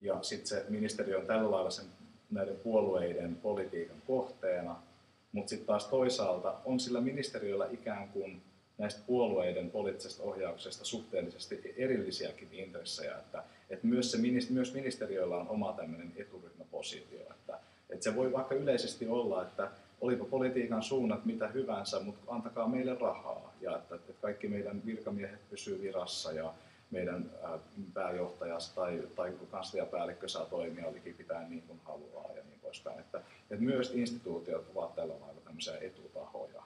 ja sitten se ministeriö on tällä lailla näiden puolueiden politiikan kohteena, mutta sitten taas toisaalta on sillä ministeriöllä ikään kuin näistä puolueiden poliittisesta ohjauksesta suhteellisesti erillisiäkin intressejä, että myös ministeriöllä on oma tämmöinen eturyhmäpositio, että se voi vaikka yleisesti olla, että olipa politiikan suunnat mitä hyvänsä, mutta antakaa meille rahaa ja että kaikki meidän virkamiehet pysyy virassa ja meidän pääjohtajas tai kansliapäällikkö saa toimia likipitäen niin kuin haluaa ja niin poispäin. Että myös instituutiot ovat tällä lailla tämmöisiä etutahoja.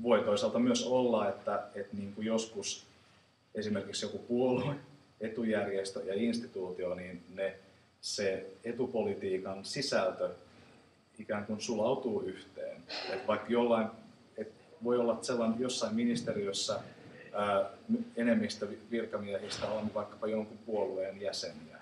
Voi toisaalta myös olla, että niin kuin joskus esimerkiksi joku puolue, etujärjestö ja instituutio, niin se etupolitiikan sisältö ikään kuin sulautuu yhteen. Et vaikka voi olla sellainen jossain ministeriössä enemmistö virkamiehistä on vaikkapa jonkun puolueen jäseniä,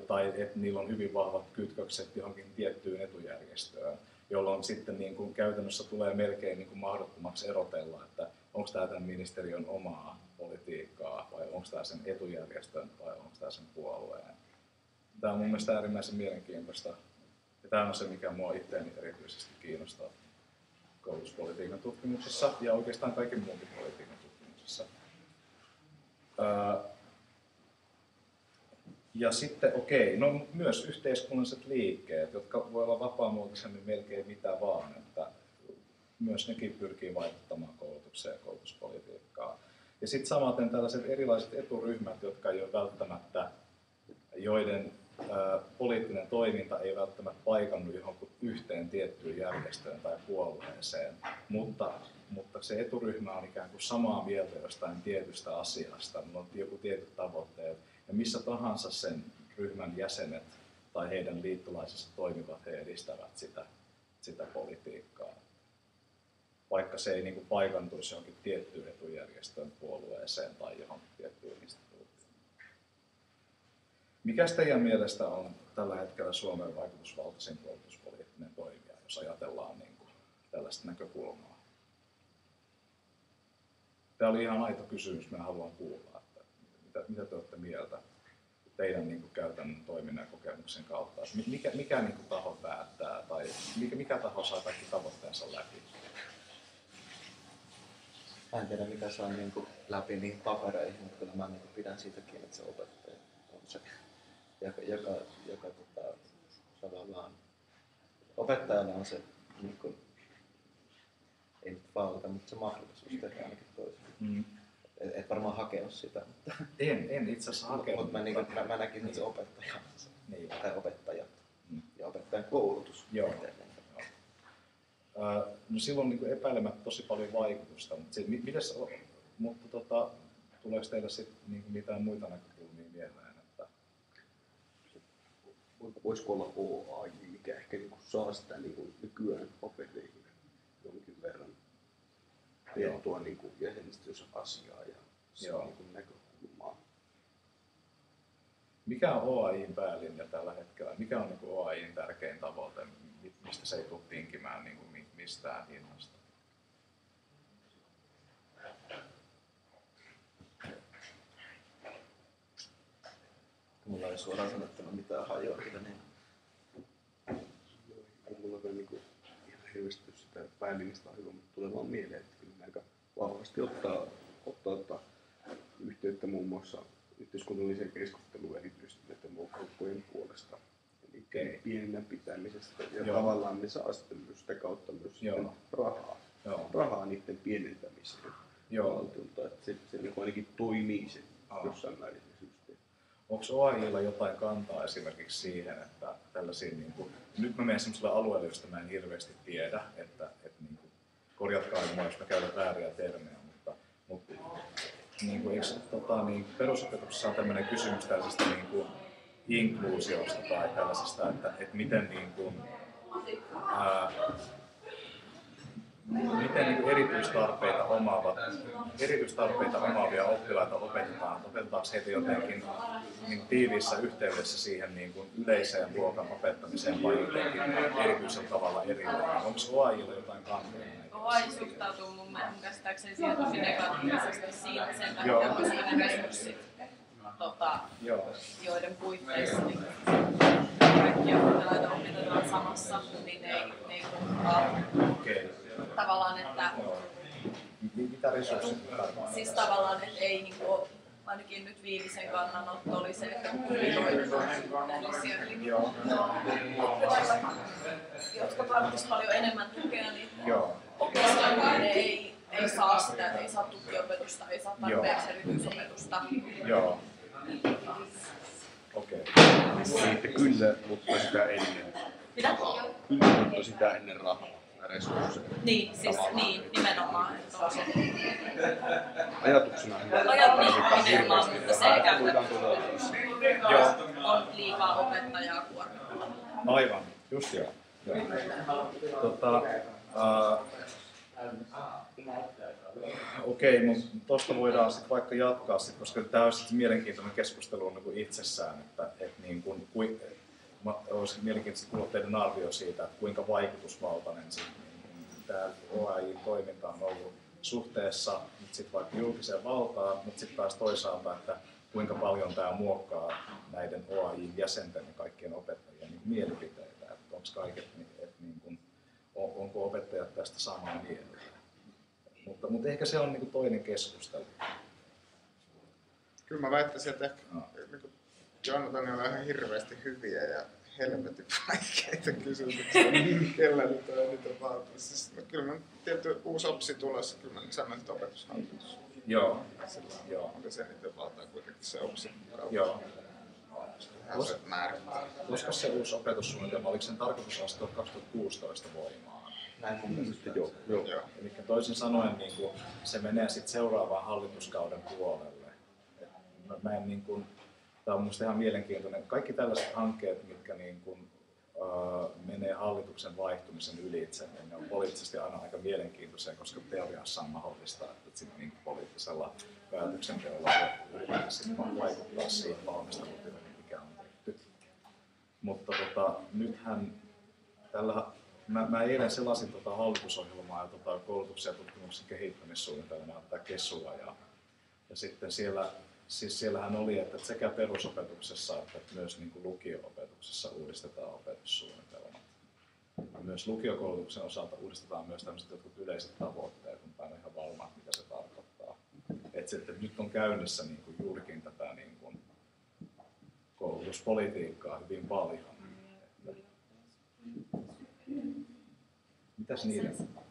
tai että niillä on hyvin vahvat kytkökset johonkin tiettyyn etujärjestöön, jolloin sitten niin kuin käytännössä tulee melkein niin kuin mahdottomaksi erotella, että onko tämä tämän ministeriön omaa politiikkaa vai onko tämä sen etujärjestön vai onko tämä sen puolueen. Tämä on mun mielestä äärimmäisen mielenkiintoista ja tämä on se, mikä minua itseäni erityisesti kiinnostaa koulutuspolitiikan tutkimuksessa ja oikeastaan kaiken muunkin politiikan tutkimuksessa. Ja sitten no myös yhteiskunnalliset liikkeet, jotka voi olla vapaamuotoisemmin melkein mitä vaan, että myös nekin pyrkii vaikuttamaan koulutukseen ja koulutuspolitiikkaan. Ja sitten samaten tällaiset erilaiset eturyhmät, jotka ei ole välttämättä, joiden poliittinen toiminta ei välttämättä paikannut johonkin yhteen tiettyyn järjestöön tai puolueeseen, mutta se eturyhmä on ikään kuin samaa mieltä jostain tietystä asiasta, on joku tietyt tavoitteet, ja missä tahansa sen ryhmän jäsenet tai heidän liittolaisensa toimivat, he edistävät sitä politiikkaa. Vaikka se ei niin kuin paikantuisi johonkin tiettyyn etujärjestön puolueeseen tai johonkin tiettyyn instituutioon. Mikäs teidän mielestä on tällä hetkellä Suomen vaikutusvaltaisin koulutuspoliittinen toimija, jos ajatellaan niin kuin tällaista näkökulmaa? Tämä oli ihan aito kysymys, minä haluan kuulla, että mitä te olette mieltä teidän niin kuin käytännön toiminnan ja kokemuksen kautta? Mikä niin kuin taho päättää tai mikä taho saa kaikki tavoitteensa läpi? Mä en tiedä mikä saa niin kuin läpi niihin papereihin, mutta kyllä mä niin kuin pidän siitäkin, että se opettaja on se, joka tavallaan opettajalla on se, niin kuin, ei nyt valta, mutta se mahdollisuus tehdä ainakin toisin. Et varmaan hakea sitä. Mutta en itse asiassa hakenut. Mutta mä näkisin, että se opettaja on se, tai opettajat ja opettajan koulutus. Joo. No silloin niin kuin epäilemättä tosi paljon vaikutusta, mutta tuleeko teille sitten niin kuin mitään muita näkökulmia mieleen? Että voisiko olla OAJ, mikä ehkä niin kuin saa sitä niin kuin nykyään papereihin jonkin verran tietoa niin kuin jäsenistössä asiaa ja saa niin kuin näkökulmaa. Mikä on OAJ:n päälinja tällä hetkellä? Mikä on niin kuin OAJ:n tärkein tavoite? Mistä se ei tule tinkimään niin kuin mistään hinnasta? Mulla ei suoraan sanottuna mitään hajoa, niin mulla on niin kuin ihan hirveästi sitä päälinjasta hyvä, mutta tulee vaan mieleen, että kyllä aika vahvasti ottaa yhteyttä muun muassa yhteiskunnalliseen keskusteluun erityisesti näiden kauppojen puolesta. Eli pienenä pitämisestä ja tavallaan ne saa sitten myös sitä kautta myös rahaa niiden pienentämiseen valtiolta, että se niin ainakin toimii se jossain määrin se systeemi. Onko OAJ:lla jotain kantaa esimerkiksi siihen, että tällaisia, niin kuin, nyt mä menen sellaiselle alueelle, josta mä en hirveästi tiedä, että niin kuin, korjatkaa minua, jos mä käytän vääriä termejä, mutta niin kuin, eikö perusopetuksessa on tämmöinen kysymys tällaisesta niin kuin, inkluusiosta tai tällaisesta, että miten, niin kuin, miten niin kuin erityistarpeita omaavia oppilaita opetetaan. Opetetaanko heitä jotenkin niin tiiviissä yhteydessä siihen niin kuin yleiseen luokan opettamiseen vai jotenkin erityisellä tavalla erilleen? Onko OAJ:lla jotain kantaa? OAJ suhtautuu mun käsittääkseni siihen tosi negatiivisesti siinä sen takia, koska ne resurssit joiden puitteissa niin kaikkia oppilaita opetetaan samassa, niin ne ei kohtaa. Tavallaan, että mitä resurssit tarvitaan? siis tavallaan, että ei niinku, ainakin nyt Viitisen kannanotto oli se, että ylioidutaan tällaisia oppilaita, jotka tarvitsisivat paljon enemmän tukea, niin opiskelijoille ne ei saa sitä, ei saa tukiopetusta, ei saa tarpeeksi erityisopetusta. Joo. Okei. Että kyllä, mutta sitä ennen. Mitä? Kyllä, mutta sitä ennen rahaa ja resursseja. Niin, siis niin, nimenomaan. Että on se Ajatuksena nimenomaan, mutta se ei käytännössä. Joo. On liikaa opettajaa kuormittaa. Aivan, just joo. Okei, mutta tuosta voidaan sitten vaikka jatkaa, koska tämä on sitten mielenkiintoinen keskustelu niin itsessään, että niin kuin, olisi mielenkiintoista kuulla teidän arvio siitä, että kuinka vaikutusvaltainen tämä OAJ-toiminta on ollut suhteessa nyt sit vaikka julkiseen valtaan, mutta sitten taas toisaalta, että kuinka paljon tämä muokkaa näiden OAJ-jäsenten ja kaikkien opettajien niin mielipiteitä, että onko kaiket, että niin kuin, onko opettajat tästä samaa mieltä. Mutta ehkä se on niin kuin toinen keskustelu. Kyllä mä väittäisin, että ehkä niin Jonathanilla on ihan hirveästi hyviä ja helvetin vaikeita kysymyksiä, kellä nyt on eniten valtaa. Siis, no, kyllä mä tietty uusi opsi tulossa, kyllä mä sanon, että opetushallitus. Joo. Onko se eniten valtaa kuitenkin se opsi? Joo. Koska se uusi opetussuunnitelma, oliko sen tarkoitus astua 2016 voimaan? Näin mun mielestä joo. Eli toisin sanoen niin kuin, se menee sitten seuraavan hallituskauden puolelle. Mä en, niin kuin, tämä on minusta ihan mielenkiintoinen. Kaikki tällaiset hankkeet, mitkä niin kuin, menee hallituksen vaihtumisen ylitse, niin ne on poliittisesti aina aika mielenkiintoisia, koska teoriassa on mahdollista, että sitten niin poliittisella päätöksenteolla yritetään vaikuttaa siihen valmistelutyöhön, mikä on tehty. Mutta nythän tällä Mä eilen selasin hallitusohjelmaa ja koulutuksen ja tutkimuksen kehittämissuunnitelmaa, tätä KESUa, ja sitten siellähän oli, että sekä perusopetuksessa että myös niin kuin lukio-opetuksessa uudistetaan opetussuunnitelmat. Ja myös lukiokoulutuksen osalta uudistetaan myös tämmöiset jotkut yleiset tavoitteet, mutta en ole ihan varma, mitä se tarkoittaa. Että nyt on käynnissä niin kuin juurikin tätä niin kuin koulutuspolitiikkaa hyvin paljon.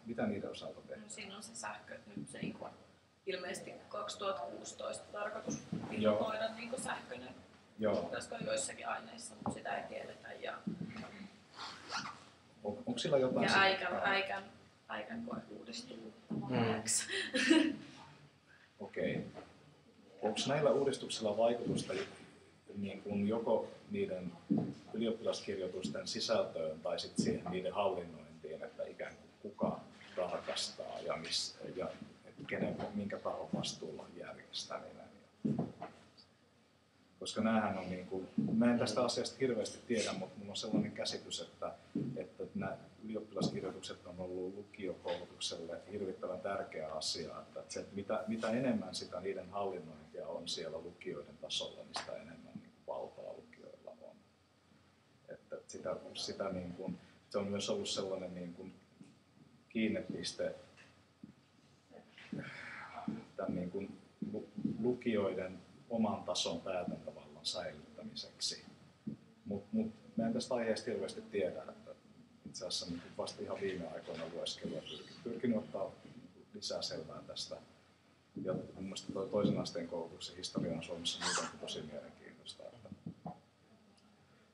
Mitä niiden osalta tehdään? No, siinä on se sähkö, nyt se ilmeisesti 2016 tarkoitus ilmoida niin sähköinen. Pitäisikö joissakin aineissa, mutta sitä ei tiedetä. Onko sillä jotain? Ja äikän koe uudistuu vuodeksi. Okei. Onko näillä uudistuksilla vaikutusta niin kuin joko niiden ylioppilaskirjoitusten sisältöön tai sitten siihen niiden hallinnointiin, että ikään kuin kuka tarkastaa ja minkä tahon vastuulla on järjestäminen. Koska näähän on niin kuin, mä en tästä asiasta hirveästi tiedä, mutta minulla on sellainen käsitys, että nämä ylioppilaskirjoitukset on ollut lukiokoulutukselle hirvittävän tärkeä asia, että se, mitä enemmän sitä niiden hallinnointia on siellä lukioiden tasolla, niin sitä enemmän niin kuin valtaa lukioilla on. Että sitä niin kuin, se on myös ollut sellainen niin kuin kiinnepiste tämän niin kuin lukioiden oman tason päätäntävallan säilyttämiseksi. Mutta mä en tästä aiheesta hirveästi tiedä, että itse asiassa vasta ihan viime aikoina lueskelua pyrkinyt ottaa lisää selvää tästä. Ja mun mielestä toisen asteen koulutuksen historia on Suomessa muutenkin tosi mielenkiintoista.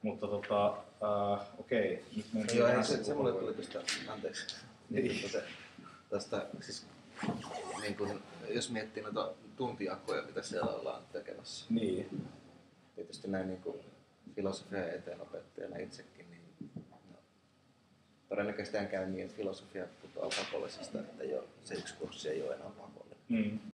Mutta okei, nyt mentiin vähän se mulle tuli tuosta, anteeksi, tästä siis niin kun, jos miettii noita tuntijakoja, mitä siellä ollaan tekemässä. Niin. Tietysti näin niin kuin filosofian eteenopettajana itsekin, niin todennäköisesti käy niin, että filosofia putoaa pakollisesta, että se yksi kurssi ei ole enää pakollinen.